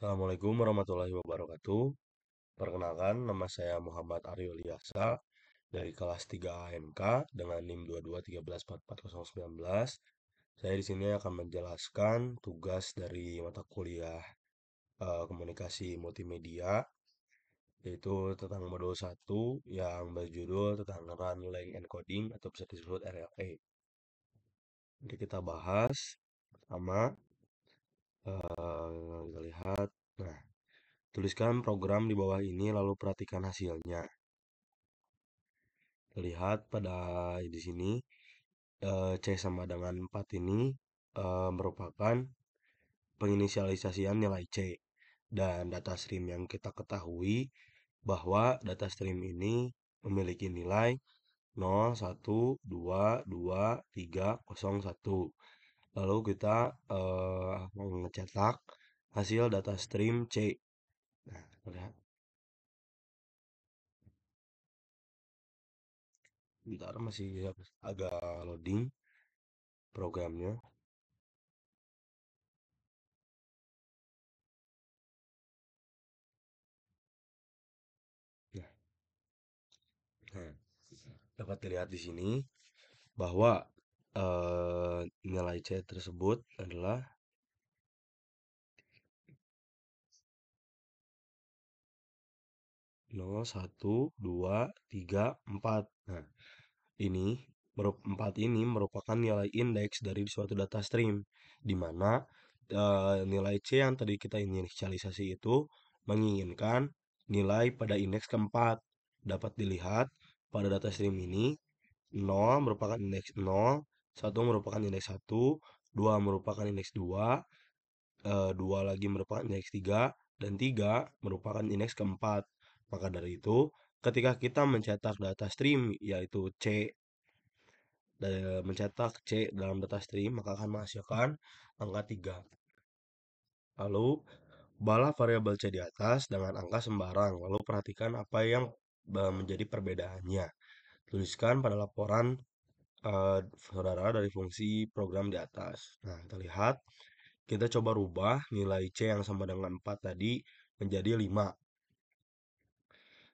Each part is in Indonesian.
Assalamualaikum warahmatullahi wabarakatuh. Perkenalkan, nama saya Muhammad Aryo Liasa dari kelas 3 AMK dengan NIM 2213444019. Saya di sini akan menjelaskan tugas dari mata kuliah komunikasi multimedia, yaitu tentang modul 1 yang berjudul tentang Run Lang Encoding atau bisa disebut RLE. Jadi kita bahas pertama, kita lihat. Nah, tuliskan program di bawah ini lalu perhatikan hasilnya. Lihat pada di sini C sama dengan 4 ini merupakan penginisialisasian nilai C dan data stream yang kita ketahui bahwa data stream ini memiliki nilai 0, 1, 2, 2, 3, 0, 1. Lalu kita mencetak hasil data stream C. Nah, lihat. Bentar masih agak loading programnya. Nah, nah, dapat dilihat di sini bahwa nilai C tersebut adalah 0, 1, 2, 3, 4. Nah, ini 4 ini merupakan nilai indeks dari suatu data stream di mana nilai C yang tadi kita inisialisasi itu menginginkan nilai pada indeks keempat. Dapat dilihat pada data stream ini 0 merupakan indeks 0, 1 merupakan indeks 1, 2 merupakan indeks 2, 2 lagi merupakan indeks 3, dan 3 merupakan indeks keempat. Maka dari itu, ketika kita mencetak data stream yaitu C, mencetak C dalam data stream, maka akan menghasilkan angka 3. Lalu, balah variabel C di atas dengan angka sembarang. Lalu perhatikan apa yang menjadi perbedaannya. Tuliskan pada laporan saudara dari fungsi program di atas. Nah, kita lihat. Kita coba rubah nilai C yang sama dengan 4 tadi menjadi 5.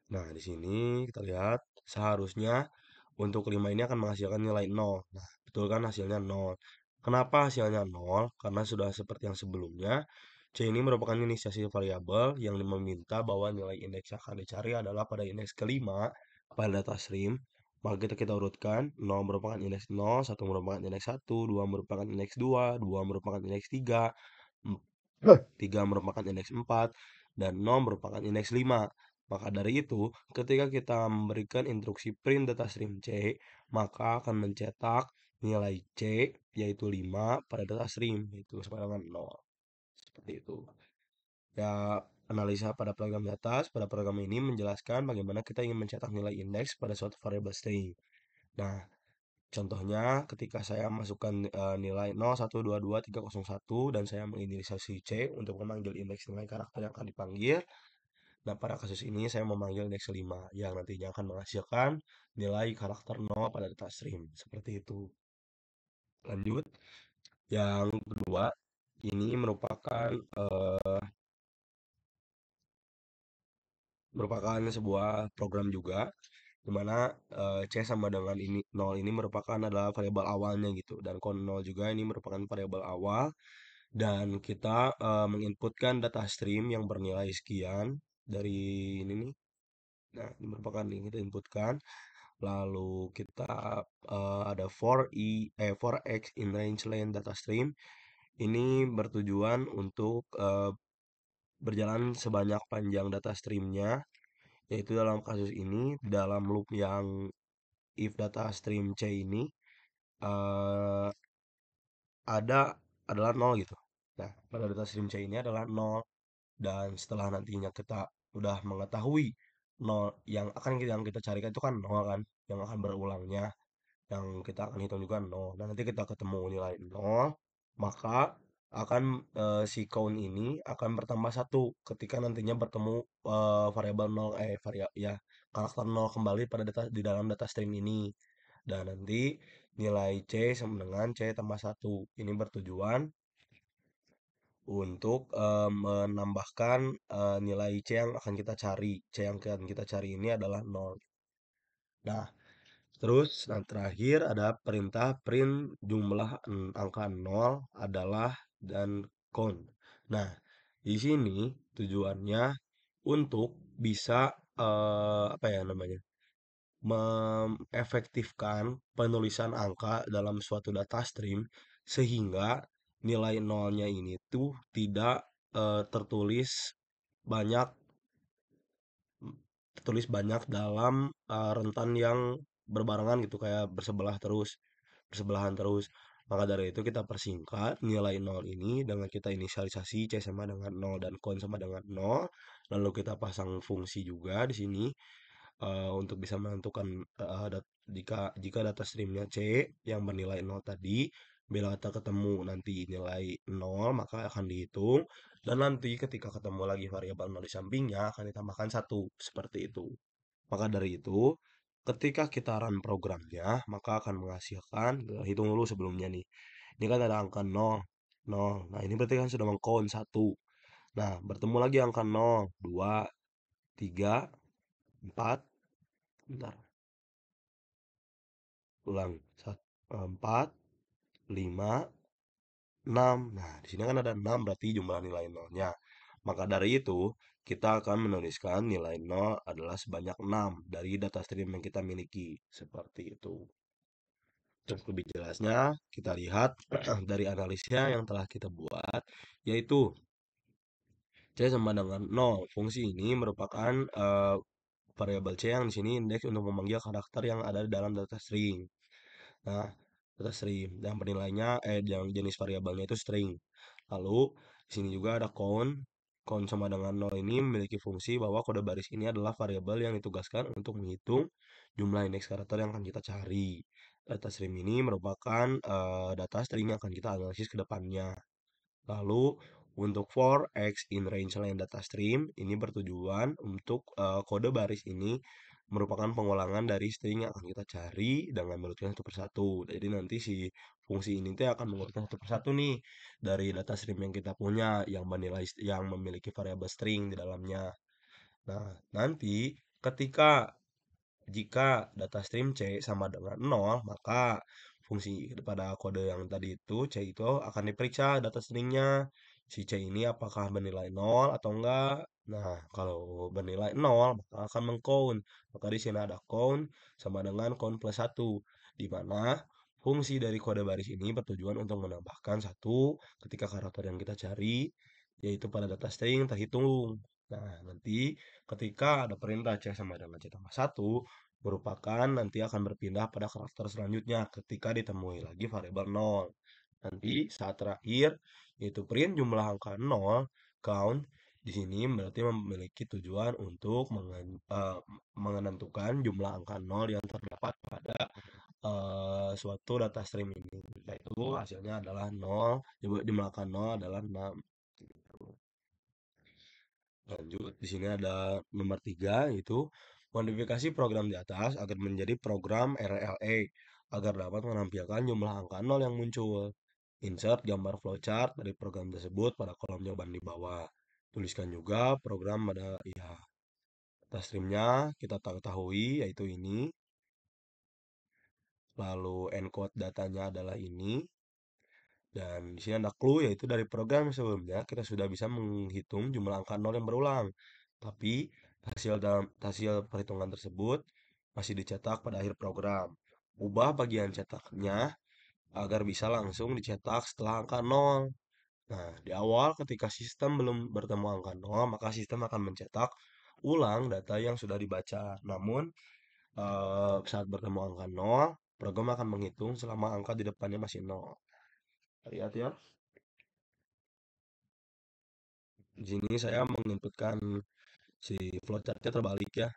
Nah, di sini kita lihat seharusnya untuk 5 ini akan menghasilkan nilai 0. Nah, betul kan hasilnya 0. Kenapa hasilnya 0? Karena sudah seperti yang sebelumnya, C ini merupakan inisiasi variabel yang meminta bahwa nilai indeks yang akan dicari adalah pada indeks kelima pada data stream. Maka kita urutkan, 0 merupakan indeks 0, 1 merupakan indeks 1, 2 merupakan indeks 2, 2 merupakan indeks 3, 3 merupakan indeks 4, dan 0 merupakan indeks 5. Maka dari itu, ketika kita memberikan instruksi print data stream C, maka akan mencetak nilai C yaitu 5 pada data stream, yaitu sama dengan 0. Seperti itu. Ya, analisa pada program di atas, pada program ini menjelaskan bagaimana kita ingin mencetak nilai indeks pada suatu variabel string. Nah, contohnya ketika saya masukkan nilai 0, 1, 2, 2, 3, 0, 1 dan saya menginisialisasi C untuk memanggil indeks nilai karakter yang akan dipanggil. Nah, pada kasus ini saya memanggil indeks 5 yang nantinya akan menghasilkan nilai karakter 0 pada data stream. Seperti itu. Lanjut. Yang kedua, ini merupakan sebuah program juga di mana C sama dengan ini 0 ini merupakan adalah variabel awalnya gitu dan kon 0 juga ini merupakan variabel awal dan kita menginputkan data stream yang bernilai sekian dari ini nih. Nah, ini merupakan yang kita inputkan. Lalu kita ada for x in range len data stream. Ini bertujuan untuk berjalan sebanyak panjang data streamnya, yaitu dalam kasus ini dalam loop yang if data stream C ini eh, ada adalah nol gitu. Nah, pada data stream C ini adalah nol dan setelah nantinya kita udah mengetahui nol yang kita carikan itu kan nol kan, yang akan berulangnya, yang kita akan hitung juga nol. Dan nanti kita ketemu nilai nol, maka akan si count ini akan bertambah satu ketika nantinya bertemu variabel nol ya karakter nol kembali pada data di dalam data stream ini. Dan nanti nilai C sama dengan C tambah satu. Ini bertujuan untuk menambahkan nilai C yang akan kita cari. C yang akan kita cari ini adalah nol. Nah, terus nah terakhir ada perintah print jumlah angka nol adalah dan count. Nah, di sini tujuannya untuk bisa apa ya namanya? Mengefektifkan penulisan angka dalam suatu data stream sehingga nilai nolnya ini tuh tidak tertulis banyak dalam rentan yang berbarengan gitu kayak bersebelahan terus. Maka dari itu kita persingkat nilai nol ini dengan kita inisialisasi C sama dengan nol dan count sama dengan nol. Lalu kita pasang fungsi juga di sini untuk bisa menentukan jika data streamnya C yang bernilai nol tadi, bila kita ketemu nanti nilai nol maka akan dihitung dan nanti ketika ketemu lagi variabel nol di sampingnya akan ditambahkan satu seperti itu. Maka dari itu, ketika kita run programnya maka akan menghasilkan, hitung dulu sebelumnya nih. Ini kan ada angka nol, nol. Nah, ini berarti kan sudah mengcount satu. Nah, bertemu lagi angka nol, 2, 3, 4, bentar, ulang, 4, 5, 6. Nah, di sini kan ada 6 berarti jumlah nilai nolnya. Maka dari itu, kita akan menuliskan nilai nol adalah sebanyak 6 dari data stream yang kita miliki. Seperti itu. Untuk lebih jelasnya, kita lihat dari analisnya yang telah kita buat, yaitu C sama dengan 0. Fungsi ini merupakan variabel C yang di sini indeks untuk memanggil karakter yang ada di dalam data string. Nah, data string yang bernilainya yang jenis variabelnya itu string. Lalu di sini juga ada count. Count sama dengan 0 ini memiliki fungsi bahwa kode baris ini adalah variabel yang ditugaskan untuk menghitung jumlah indeks karakter yang akan kita cari. Data string ini merupakan data string yang akan kita analisis ke depannya. Lalu untuk for x in range line data stream ini bertujuan untuk kode baris ini merupakan pengulangan dari string yang akan kita cari dengan mengurutkan satu persatu. Jadi nanti si fungsi ini tuh akan mengurutkan satu persatu nih dari data stream yang kita punya yang bernilai yang memiliki variabel string di dalamnya. Nah, nanti ketika jika data stream C sama dengan nol, maka fungsi pada kode yang tadi itu C itu akan diperiksa data stringnya. Si C ini apakah bernilai nol atau enggak. Nah, kalau bernilai nol, maka akan mengcount. Maka di sini ada count sama dengan count plus satu, di mana fungsi dari kode baris ini bertujuan untuk menambahkan satu ketika karakter yang kita cari, yaitu pada data string terhitung. Nah, nanti ketika ada perintah C sama dengan C tambah satu, merupakan nanti akan berpindah pada karakter selanjutnya ketika ditemui lagi variabel nol. Nanti saat terakhir yaitu print jumlah angka nol, count di sini berarti memiliki tujuan untuk menentukan jumlah angka nol yang terdapat pada suatu data stream ini. Yaitu hasilnya adalah nol, jumlah angka nol adalah 6. Lanjut, di sini ada nomor 3 yaitu modifikasi program di atas agar menjadi program RLE agar dapat menampilkan jumlah angka nol yang muncul. Insert gambar flowchart dari program tersebut pada kolom jawaban di bawah. Tuliskan juga program pada ya data streamnya kita ketahui yaitu ini. Lalu encode datanya adalah ini. Dan di sini ada clue yaitu dari program sebelumnya kita sudah bisa menghitung jumlah angka nol yang berulang. Tapi hasil perhitungan tersebut masih dicetak pada akhir program. Ubah bagian cetaknya agar bisa langsung dicetak setelah angka nol. Nah, di awal ketika sistem belum bertemu angka nol, maka sistem akan mencetak ulang data yang sudah dibaca. Namun, saat bertemu angka nol, program akan menghitung selama angka di depannya masih nol. Lihat ya. Di sini saya menginputkan si flowchartnya terbalik ya.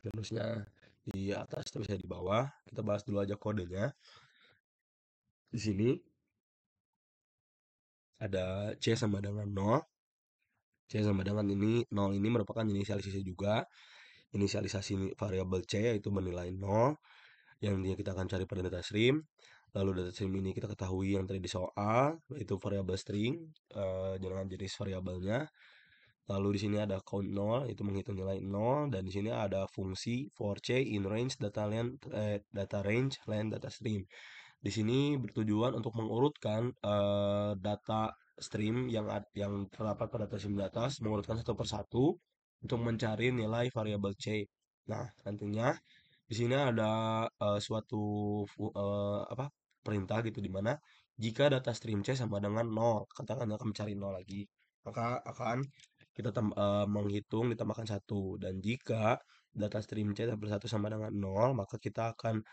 Harusnya di atas terus saya di bawah. Kita bahas dulu aja kodenya. Di sini ada C sama dengan nol. C sama dengan ini nol ini merupakan inisialisasi juga. Inisialisasi variabel C yaitu bernilai nol yang dia kita akan cari pada data stream. Lalu data stream ini kita ketahui yang tadi di soal, yaitu variabel string dengan jenis variabelnya. Lalu di sini ada count 0, itu menghitung nilai 0, dan di sini ada fungsi for c in range data range len data stream. Di sini bertujuan untuk mengurutkan data stream yang terdapat pada data stream di atas, mengurutkan satu persatu untuk mencari nilai variabel c. Nah, nantinya di sini ada suatu apa perintah gitu di mana jika data stream C sama dengan 0, katakan akan mencari 0 lagi, maka akan kita menghitung ditambahkan satu, dan jika data stream C plus 1 sama dengan 0, maka kita akan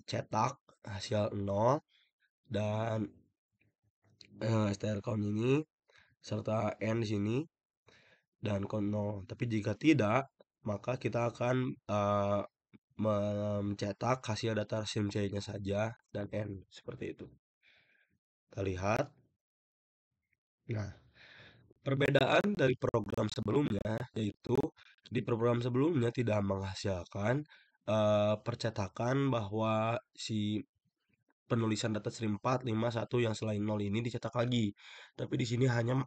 cetak hasil 0 dan str count ini serta n di sini dan count 0. Tapi jika tidak, maka kita akan mencetak hasil data stream C-nya saja dan N seperti itu. Kita lihat. Nah, perbedaan dari program sebelumnya yaitu di program sebelumnya tidak menghasilkan percetakan bahwa si penulisan data stream 4, 5, 1 yang selain 0 ini dicetak lagi. Tapi di sini hanya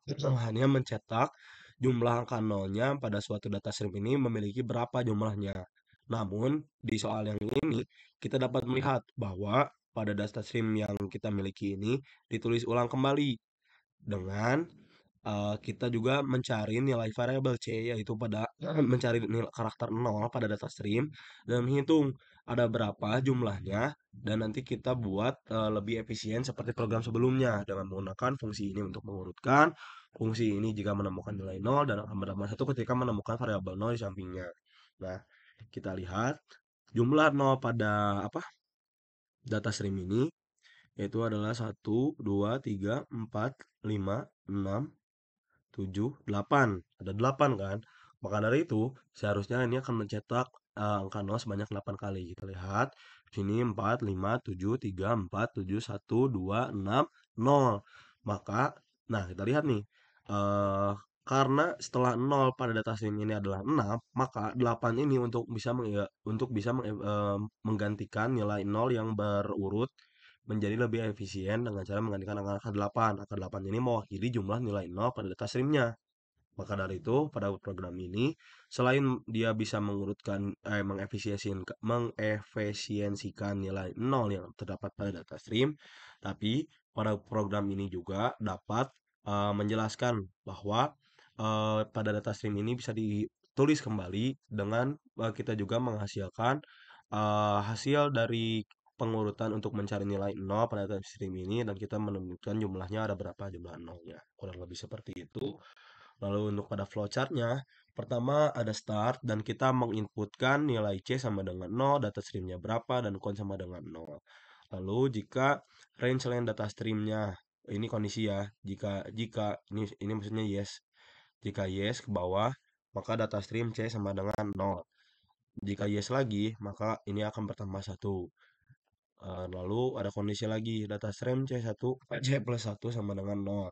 mencetak jumlah angka nolnya pada suatu data stream ini memiliki berapa jumlahnya. Namun di soal yang ini kita dapat melihat bahwa pada data stream yang kita miliki ini ditulis ulang kembali dengan kita juga mencari nilai variabel C, yaitu pada mencari nilai karakter 0 pada data stream dan menghitung ada berapa jumlahnya, dan nanti kita buat lebih efisien seperti program sebelumnya dengan menggunakan fungsi ini untuk mengurutkan, fungsi ini jika menemukan nilai 0 dan akan menambah 1 ketika menemukan variabel 0 di sampingnya. Nah, kita lihat jumlah 0 pada data stream ini yaitu adalah 1, 2, 3, 4, 5, 6, 7, 8. Ada 8 kan? Maka dari itu, seharusnya ini akan mencetak angka 0 sebanyak 8 kali. Kita lihat sini 4, 5, 7, 3, 4, 7, 1, 2, 6, 0. Maka, nah kita lihat nih, eh karena setelah 0 pada data stream ini adalah 6, maka 8 ini untuk bisa menggantikan nilai 0 yang berurut menjadi lebih efisien dengan cara menggantikan angka 8. Angka 8 ini mewakili jumlah nilai 0 pada data streamnya. Maka dari itu, pada program ini, selain dia bisa mengefisiensikan nilai 0 yang terdapat pada data stream, tapi pada program ini juga dapat menjelaskan bahwa pada data stream ini bisa ditulis kembali dengan kita juga menghasilkan hasil dari pengurutan untuk mencari nilai 0 pada data stream ini, dan kita menemukan jumlahnya ada berapa jumlah nolnya. Kurang lebih seperti itu. Lalu untuk pada flowchartnya, pertama ada start dan kita menginputkan nilai C sama dengan 0, data streamnya berapa, dan count sama dengan 0. Lalu jika range len data streamnya, ini kondisi ya, jika ini maksudnya yes. Jika yes ke bawah, maka data stream C sama dengan 0. Jika yes lagi, maka ini akan bertambah 1. Lalu ada kondisi lagi, data stream C plus 1 sama dengan 0.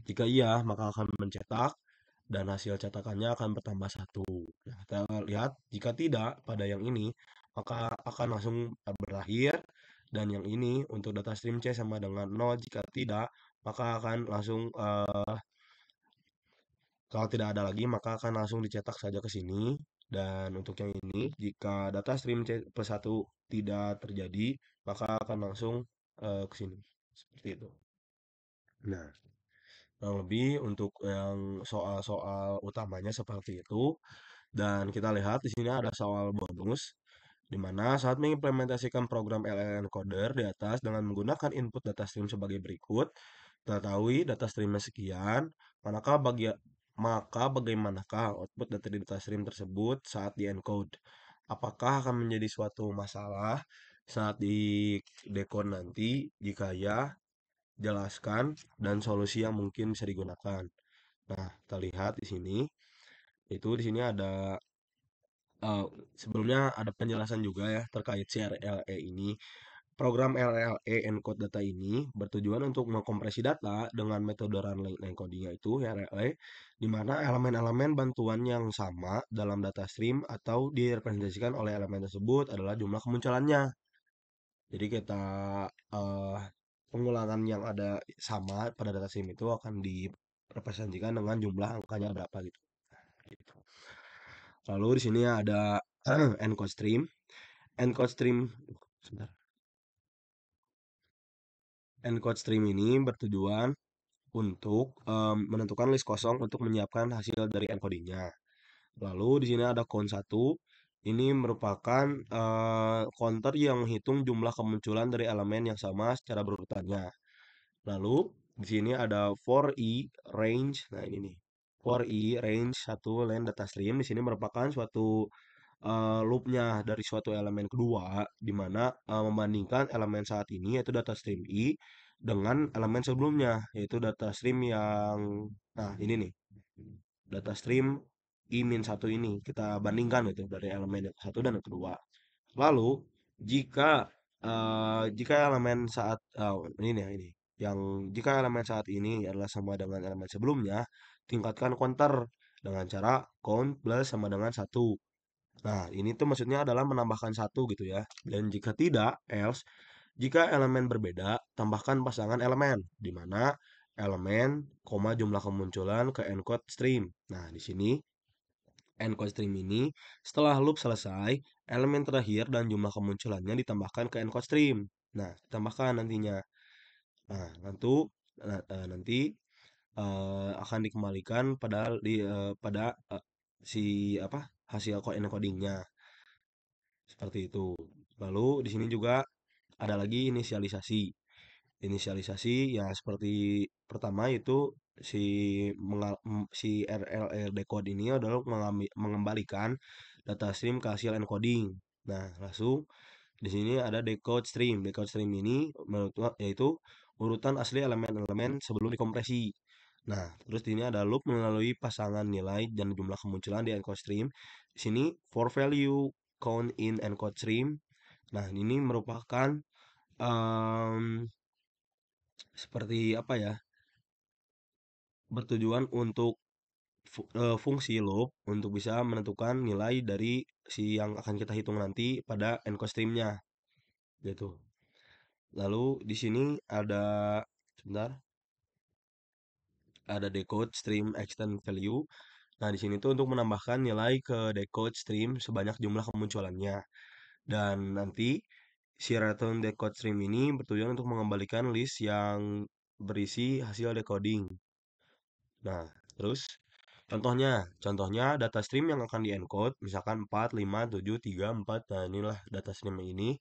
Jika iya, maka akan mencetak dan hasil cetakannya akan bertambah 1. Nah, kita lihat jika tidak pada yang ini, maka akan langsung berakhir, dan yang ini untuk data stream C sama dengan 0. Jika tidak, maka akan langsung kalau tidak ada lagi, maka akan langsung dicetak saja ke sini. Dan untuk yang ini, jika data stream C plus 1 tidak terjadi, maka akan langsung ke sini. Seperti itu. Nah, kurang lebih untuk yang soal-soal utamanya seperti itu. Dan kita lihat di sini ada soal bonus, di mana saat mengimplementasikan program LLM encoder di atas dengan menggunakan input data stream sebagai berikut, ketahui data streamnya sekian, manakah maka bagaimanakah output dari data stream tersebut saat di encode? Apakah akan menjadi suatu masalah saat di decode nanti? Jika ya, jelaskan dan solusi yang mungkin bisa digunakan. Nah, kita lihat di sini. Itu di sini ada eh, sebelumnya ada penjelasan juga ya terkait CRLE ini. Program RLE encode data ini bertujuan untuk mengkompresi data dengan metode run length encoding, yaitu RLE, di mana elemen-elemen bantuan yang sama dalam data stream atau direpresentasikan oleh elemen tersebut adalah jumlah kemunculannya. Jadi kita eh, pengulangan yang ada sama pada data stream itu akan direpresentasikan dengan jumlah angkanya berapa gitu. Gitu. Lalu di sini ada encode stream. Encode stream, sebentar. Encode stream ini bertujuan untuk menentukan list kosong untuk menyiapkan hasil dari encodingnya. Lalu di sini ada count 1. Ini merupakan counter yang menghitung jumlah kemunculan dari elemen yang sama secara berurutannya. Lalu di sini ada for i range. Nah, ini nih. For i range satu len data stream di sini merupakan suatu loopnya dari suatu elemen kedua di mana membandingkan elemen saat ini yaitu data stream i dengan elemen sebelumnya yaitu data stream yang nah ini nih data stream i min satu ini kita bandingkan itu dari elemen yang satu dan yang kedua. Lalu jika jika elemen saat ini nih ini yang jika elemen saat ini adalah sama dengan elemen sebelumnya, tingkatkan counter dengan cara count plus sama dengan satu. Nah, ini tuh maksudnya adalah menambahkan satu gitu ya. Dan jika tidak, else, jika elemen berbeda, tambahkan pasangan elemen, di mana elemen, koma jumlah kemunculan ke encode stream. Nah, di sini encode stream ini setelah loop selesai, elemen terakhir dan jumlah kemunculannya ditambahkan ke encode stream. Nah, ditambahkan nantinya. Nah, nanti akan dikembalikan pada si apa hasil encodingnya. Seperti itu. Lalu di sini juga ada lagi inisialisasi. Inisialisasi ya seperti pertama itu si si RLL decode ini adalah mengembalikan data stream ke hasil encoding. Nah, langsung di sini ada decode stream. Decode stream ini yaitu urutan asli elemen-elemen sebelum dikompresi. Nah, terus di sini ada loop melalui pasangan nilai dan jumlah kemunculan di encode stream. Di sini for value count in encode stream. Nah, ini merupakan em, seperti apa ya? Bertujuan untuk fungsi loop untuk bisa menentukan nilai dari si yang akan kita hitung nanti pada encode streamnya gitu. Lalu di sini ada sebentar, ada decode stream extend value. Nah, di sini tuh untuk menambahkan nilai ke decode stream sebanyak jumlah kemunculannya. Dan nanti si return decode stream ini bertujuan untuk mengembalikan list yang berisi hasil decoding. Nah, terus contohnya data stream yang akan di-encode, misalkan 4, 5, 7, 3, 4. Nah, inilah data stream ini.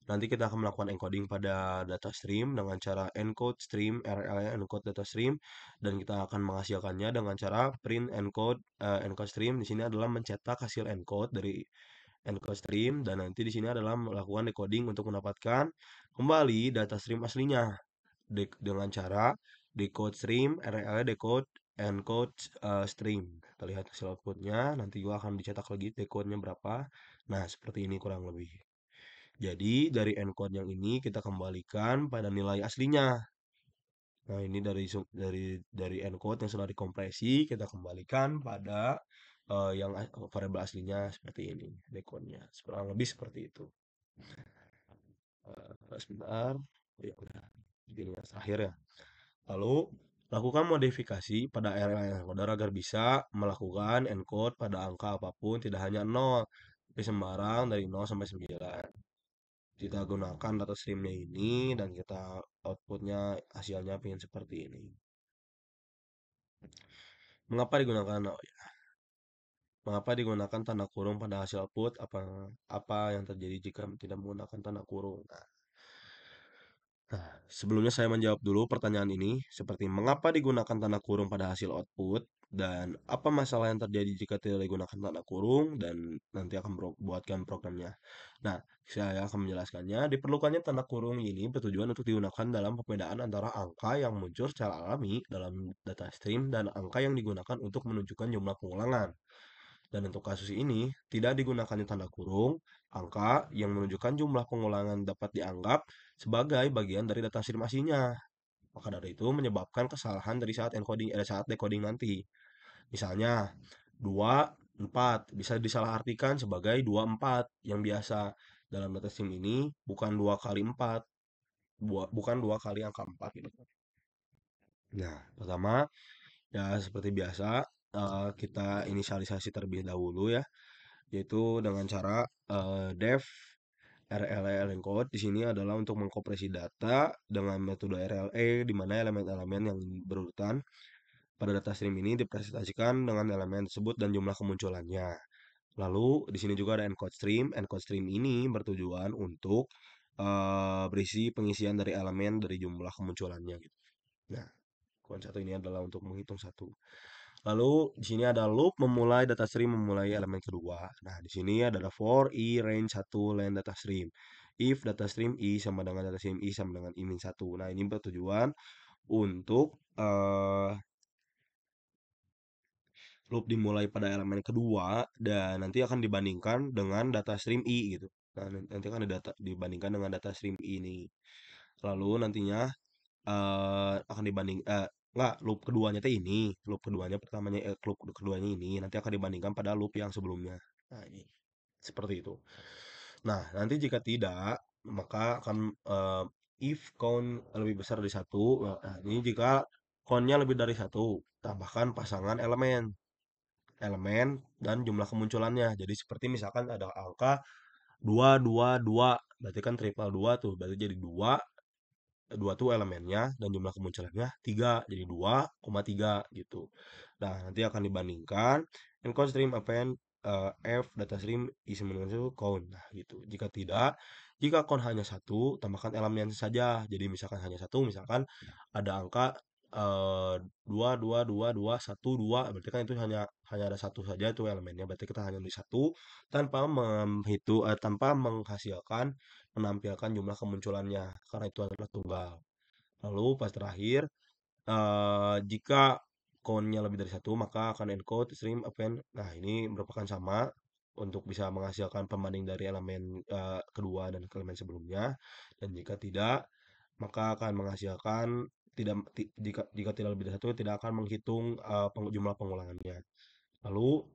Nanti kita akan melakukan encoding pada data stream dengan cara encode stream, RL encode data stream, dan kita akan menghasilkannya dengan cara print encode encode stream. Di sini adalah mencetak hasil encode dari encode stream, dan nanti di sini adalah melakukan decoding untuk mendapatkan kembali data stream aslinya dengan cara decode stream, RL decode, encode stream. Kita lihat hasil outputnya, nanti gua akan dicetak lagi decode-nya berapa. Nah, seperti ini kurang lebih. Jadi dari encode yang ini kita kembalikan pada nilai aslinya. Nah, ini dari encode yang sudah dikompresi kita kembalikan pada yang variabel aslinya seperti ini decode-nya. Kurang lebih seperti itu. Sebentar. Ya udah. Ini yang terakhir ya. Lalu lakukan modifikasi pada RLA encoder agar bisa melakukan encode pada angka apapun tidak hanya 0, tapi sembarang dari 0 sampai 9. Kita gunakan data streamnya ini dan kita outputnya hasilnya pengen seperti ini. Mengapa digunakan mengapa digunakan tanda kurung pada hasil output? Apa apa yang terjadi jika tidak menggunakan tanda kurung? Nah, sebelumnya saya menjawab dulu pertanyaan ini, seperti mengapa digunakan tanda kurung pada hasil output, dan apa masalah yang terjadi jika tidak digunakan tanda kurung, dan nanti akan buatkan programnya. Nah, saya akan menjelaskannya. Diperlukannya tanda kurung ini bertujuan untuk digunakan dalam pembedaan antara angka yang muncul secara alami dalam data stream dan angka yang digunakan untuk menunjukkan jumlah pengulangan. Dan untuk kasus ini, tidak digunakannya tanda kurung, angka yang menunjukkan jumlah pengulangan dapat dianggap sebagai bagian dari data afirmasinya. Maka dari itu menyebabkan kesalahan dari saat decoding nanti. Misalnya 2 4 bisa disalahartikan sebagai 24 yang biasa. dalam data stream ini bukan 2 kali 4, bukan 2 kali angka 4 gitu. Nah, pertama ya seperti biasa kita inisialisasi terlebih dahulu ya, yaitu dengan cara def RLE encode di sini adalah untuk mengkompresi data dengan metode RLE di mana elemen-elemen yang berurutan pada data stream ini dipresentasikan dengan elemen tersebut dan jumlah kemunculannya. Lalu di sini juga ada encode stream. Encode stream ini bertujuan untuk berisi pengisian dari elemen dari jumlah kemunculannya gitu. Nah, Quant satu ini adalah untuk menghitung satu. Lalu di sini ada loop memulai data stream memulai elemen kedua. Nah, di sini ada for i range 1 len data stream. If data stream i sama dengan data stream i sama dengan i min 1. Nah, ini bertujuan untuk loop dimulai pada elemen kedua dan nanti akan dibandingkan dengan data stream i gitu. Nah, nanti akan dibandingkan dengan data stream i ini. Lalu nantinya akan enggak, loop keduanya teh ini, loop keduanya pertamanya loop keduanya ini nanti akan dibandingkan pada loop yang sebelumnya. Nah, ini seperti itu. Nah, nanti jika tidak, maka akan if count lebih besar dari satu. Nah, ini jika countnya lebih dari satu, tambahkan pasangan elemen, dan jumlah kemunculannya. Jadi seperti misalkan ada angka 222, berarti kan triple 2 tuh, berarti jadi 2 2 tuh elemennya dan jumlah kemunculannya 3 jadi 2,3 gitu. Nah, nanti akan dibandingkan encode stream append f data stream isi menurut count. Nah, gitu. Jika tidak, jika count hanya satu, tambahkan elemen saja. Jadi misalkan hanya satu, misalkan ada angka 2, 2, 2, 2, 1, 2, berarti kan itu hanya hanya ada satu saja itu elemennya. Berarti kita hanya nulis satu tanpa tanpa menghasilkan menampilkan jumlah kemunculannya karena itu adalah tunggal. Lalu pas terakhir jika count-nya lebih dari satu maka akan encode stream append. Nah, ini merupakan sama untuk bisa menghasilkan pembanding dari elemen kedua dan elemen sebelumnya. Dan jika tidak, maka akan menghasilkan tidak jika jika tidak lebih dari satu tidak akan menghitung jumlah pengulangannya. Lalu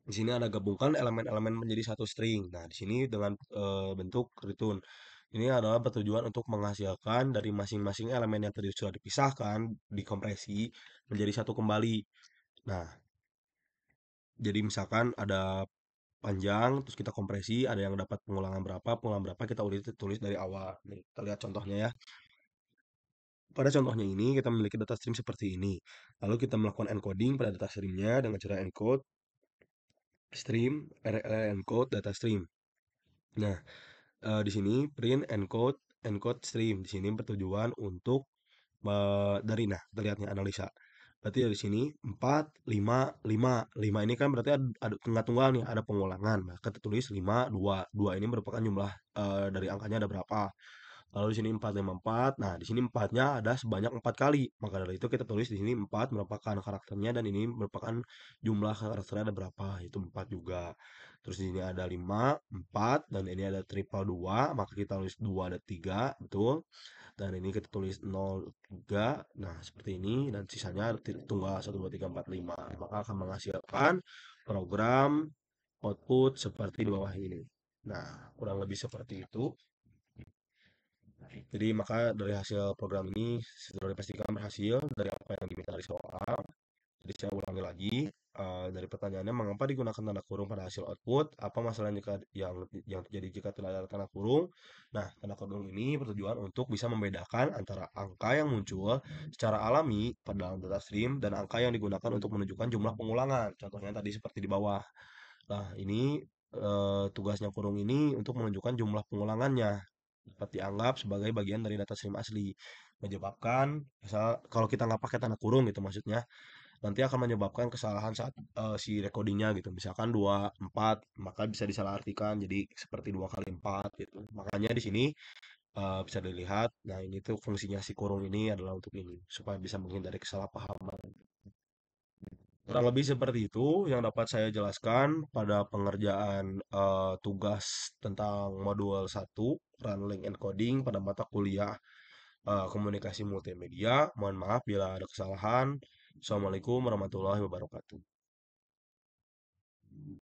di sini ada gabungkan elemen-elemen menjadi satu string. Nah, di sini dengan bentuk return. Ini adalah bertujuan untuk menghasilkan dari masing-masing elemen yang tadi sudah dipisahkan, dikompresi menjadi satu kembali. Nah, jadi misalkan ada panjang, terus kita kompresi, ada yang dapat pengulangan berapa, kita udah tulis dari awal. Nih, kita lihat contohnya ya. Pada contohnya ini, kita memiliki data stream seperti ini. Lalu kita melakukan encoding pada data streamnya dengan cara encode stream, encode data stream. Nah, di sini print encode encode stream. Di sini bertujuan untuk dari nah, kita lihat nih analisa. Berarti dari sini 4, 5, 5. 5 ini kan berarti ada tunggal-tunggal nih, ada pengulangan. Nah, kita tulis 5, 2. 2 ini merupakan jumlah dari angkanya ada berapa. Lalu di sini 4, 5, 4. Nah, di sini 4-nya ada sebanyak 4 kali. Maka dari itu kita tulis di sini 4 merupakan karakternya dan ini merupakan jumlah karakternya ada berapa, itu 4 juga. Terus di sini ada 5, 4 dan ini ada triple 2, maka kita tulis 2 ada 3, betul. Dan ini kita tulis 0, 3. Nah, seperti ini dan sisanya tunggal 1, 2, 3, 4, 5. Maka akan menghasilkan program output seperti di bawah ini. Nah, kurang lebih seperti itu. Jadi maka dari hasil program ini sudah dipastikan berhasil dari apa yang diminta dari soal. Jadi saya ulangi lagi dari pertanyaannya mengapa digunakan tanda kurung pada hasil output? Apa masalah yang terjadi jika tidak ada tanda kurung? Nah, tanda kurung ini bertujuan untuk bisa membedakan antara angka yang muncul secara alami pada dalam data stream dan angka yang digunakan untuk menunjukkan jumlah pengulangan. Contohnya tadi seperti di bawah. Nah, ini tugasnya kurung ini untuk menunjukkan jumlah pengulangannya dapat dianggap sebagai bagian dari data stream asli. Menyebabkan, misal kalau kita nggak pakai tanda kurung gitu maksudnya, nanti akan menyebabkan kesalahan saat si recordingnya gitu. Misalkan 24, maka bisa disalahartikan jadi seperti 2 kali 4 gitu. Makanya di sini bisa dilihat, nah ini tuh fungsinya si kurung ini adalah untuk ini, supaya bisa menghindari kesalahpahaman. Kurang lebih seperti itu yang dapat saya jelaskan pada pengerjaan tugas tentang modul 1 Running Encoding pada mata kuliah komunikasi multimedia. Mohon maaf bila ada kesalahan. Assalamualaikum warahmatullahi wabarakatuh.